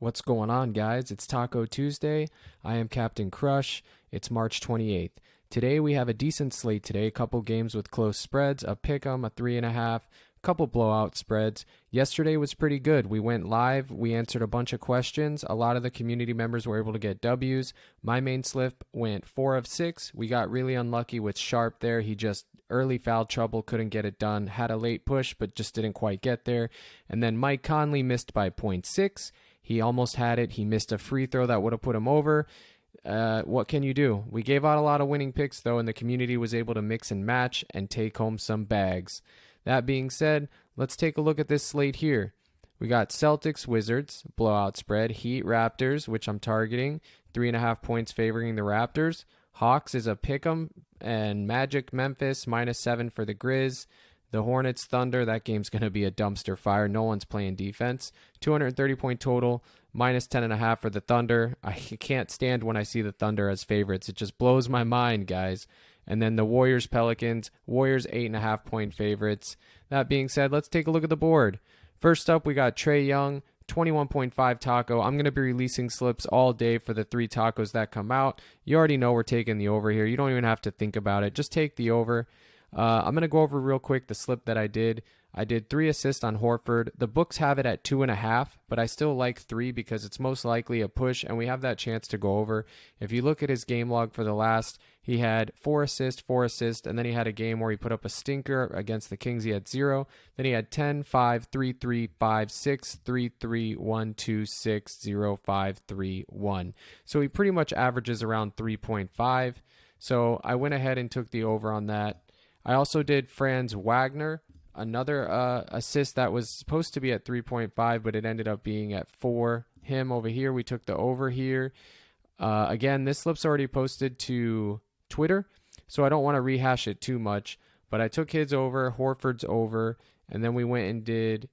What's going on, guys? It's Taco Tuesday. I am Captain Crush. It's March 28th. Today we have a decent slate today. A couple games with close spreads, a pick'em, a 3.5, couple blowout spreads. Yesterday was pretty good. We went live. We answered a bunch of questions. A lot of the community members were able to get W's. My main slip went 4 of 6. We got really unlucky with Sharp there. He just early foul trouble, couldn't get it done. Had a late push, but just didn't quite get there. And then Mike Conley missed by 0.6. He almost had it. He missed a free throw that would have put him over. What can you do? We gave out a lot of winning picks, though, and the community was able to mix and match and take home some bags. That being said, let's take a look at this slate here. We got Celtics, Wizards, blowout spread. Heat, Raptors, which I'm targeting. 3.5 points favoring the Raptors. Hawks is a pick'em. And Magic, Memphis, -7 for the Grizz. The Hornets, Thunder, that game's going to be a dumpster fire. No one's playing defense. 230-point total, -10.5 for the Thunder. I can't stand when I see the Thunder as favorites. It just blows my mind, guys. And then the Warriors, Pelicans. Warriors, 8.5-point favorites. That being said, let's take a look at the board. First up, we got Trae Young, 21.5 taco. I'm going to be releasing slips all day for the 3 tacos that come out. You already know we're taking the over here. You don't even have to think about it. Just take the over. I'm going to go over real quick the slip that I did. I did 3 assists on Horford. The books have it at 2.5, but I still like 3 because it's most likely a push, and we have that chance to go over. If you look at his game log for the last, he had 4 assists, and then he had a game where he put up a stinker against the Kings. He had 0. Then he had 10, 5, 3, 3, 5, 6, 3, 3, 1, 2, 6, 0, 5, 3, 1. So he pretty much averages around 3.5. So I went ahead and took the over on that. I also did Franz Wagner, another assist that was supposed to be at 3.5, but it ended up being at 4. Him over here, we took the over here. Again, this slip's already posted to Twitter, so I don't want to rehash it too much. But I took his over, Horford's over, and then we went and did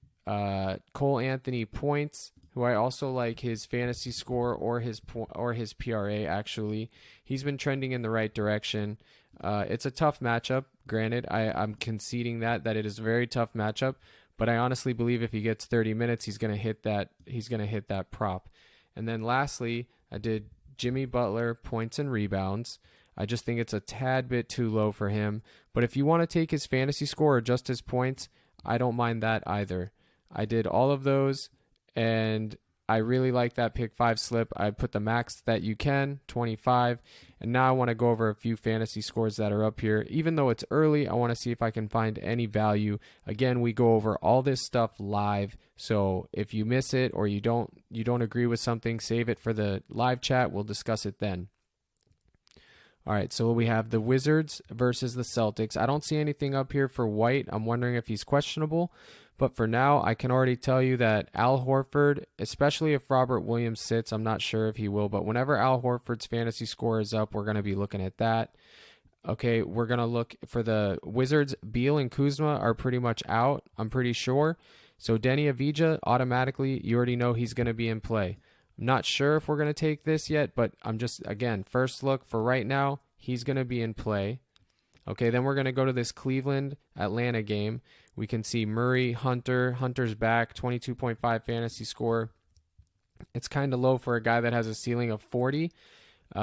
Cole Anthony points, who I also like his fantasy score or his PRA, actually. He's been trending in the right direction. It's a tough matchup. Granted, I'm conceding that it is a very tough matchup, but I honestly believe if he gets 30 minutes, he's gonna hit that prop. And then lastly, I did Jimmy Butler points and rebounds. I just think it's a tad bit too low for him. But if you want to take his fantasy score or just his points, I don't mind that either. I did all of those, and I really like that pick 5 slip. I put the max that you can, 25. And now I want to go over a few fantasy scores that are up here. Even though it's early, I want to see if I can find any value. Again, we go over all this stuff live. So if you miss it or you don't agree with something, save it for the live chat. We'll discuss it then. All right, so we have the Wizards versus the Celtics. I don't see anything up here for White. I'm wondering if he's questionable. But for now, I can already tell you that Al Horford, especially if Robert Williams sits, I'm not sure if he will, but whenever Al Horford's fantasy score is up, we're going to be looking at that. Okay, we're going to look for the Wizards. Beal and Kuzma are pretty much out, I'm pretty sure. So Denny Avdija, automatically, you already know he's going to be in play. I'm not sure if we're going to take this yet, but I'm just, again, first look for right now, he's going to be in play. Okay, then we're going to go to this Cleveland-Atlanta game. We can see Murray, Hunter's back, 22.5 fantasy score. It's kind of low for a guy that has a ceiling of 40.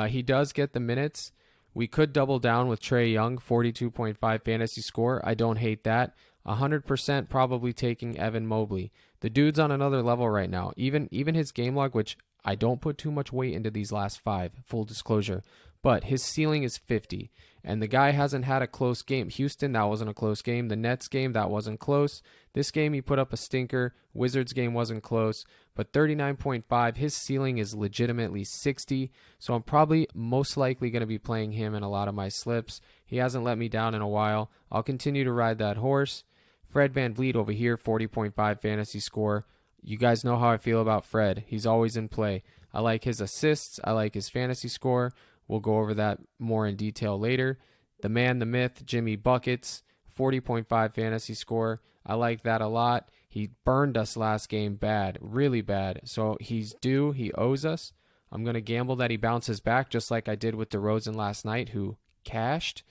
He does get the minutes. We could double down with Trae Young, 42.5 fantasy score. I don't hate that. 100% probably taking Evan Mobley. The dude's on another level right now. Even his game log, which I don't put too much weight into these last 5, full disclosure, but his ceiling is 50. And the guy hasn't had a close game. Houston, that wasn't a close game. The Nets game, that wasn't close. This game, he put up a stinker. Wizards game wasn't close. But 39.5, his ceiling is legitimately 60. So I'm probably most likely going to be playing him in a lot of my slips. He hasn't let me down in a while. I'll continue to ride that horse. Fred VanVleet over here, 40.5 fantasy score. You guys know how I feel about Fred. He's always in play. I like his assists. I like his fantasy score. We'll go over that more in detail later. The man, the myth, Jimmy Buckets, 40.5 fantasy score. I like that a lot. He burned us last game bad, really bad. So he's due. He owes us. I'm going to gamble that he bounces back just like I did with DeRozan last night, who cashed.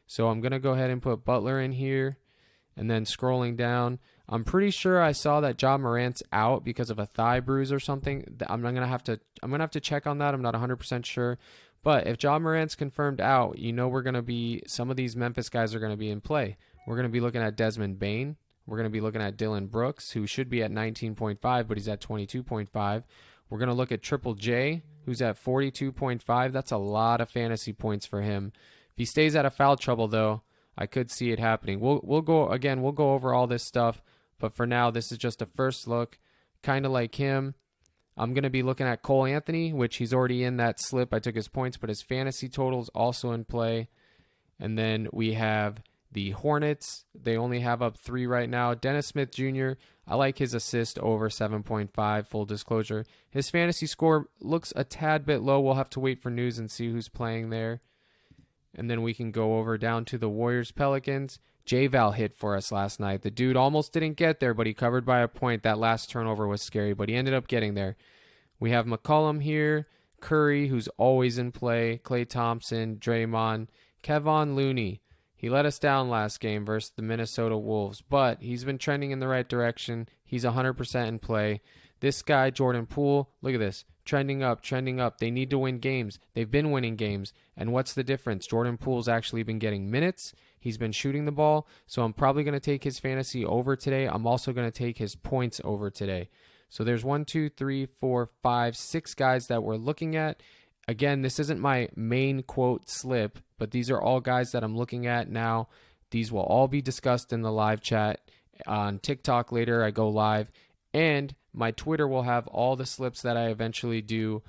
So I'm going to go ahead and put Butler in here. And then scrolling down, I'm pretty sure I saw that Ja Morant's out because of a thigh bruise or something. I'm gonna have to check on that. I'm not 100% sure. But if Ja Morant's confirmed out, some of these Memphis guys are gonna be in play. We're gonna be looking at Desmond Bane. We're gonna be looking at Dylan Brooks, who should be at 19.5, but he's at 22.5. We're gonna look at Triple J, who's at 42.5. That's a lot of fantasy points for him. If he stays out of foul trouble, though, I could see it happening. We'll go over all this stuff, but for now, this is just a first look. Kind of like him, I'm going to be looking at Cole Anthony, which he's already in that slip. I took his points, but his fantasy total's also in play. And then we have the Hornets. They only have up 3 right now. Dennis Smith Jr., I like his assist over 7.5, full disclosure. His fantasy score looks a tad bit low. We'll have to wait for news and see who's playing there. And then we can go over down to the Warriors Pelicans. J-Val hit for us last night. The dude almost didn't get there, but he covered by a point. That last turnover was scary, but he ended up getting there. We have McCollum here, Curry, who's always in play, Klay Thompson, Draymond, Kevon Looney. He let us down last game versus the Minnesota Wolves, but he's been trending in the right direction. He's 100% in play. This guy, Jordan Poole, look at this. Trending up, trending up. They need to win games. They've been winning games. And what's the difference? Jordan Poole's actually been getting minutes. He's been shooting the ball. So I'm probably going to take his fantasy over today. I'm also going to take his points over today. So there's 1, 2, 3, 4, 5, 6 guys that we're looking at. Again, this isn't my main quote slip, but these are all guys that I'm looking at now. These will all be discussed in the live chat on TikTok later. I go live. And my Twitter will have all the slips that I eventually do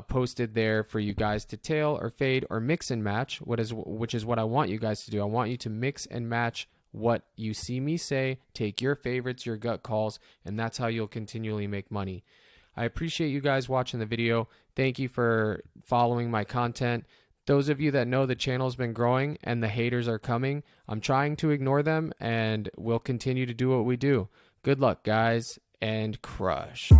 posted there for you guys to tail or fade or mix and match, which is what I want you guys to do. I want you to mix and match what you see me say, take your favorites, your gut calls, and that's how you'll continually make money. I appreciate you guys watching the video. Thank you for following my content. Those of you that know the channel's been growing and the haters are coming, I'm trying to ignore them and we'll continue to do what we do. Good luck, guys, and crush.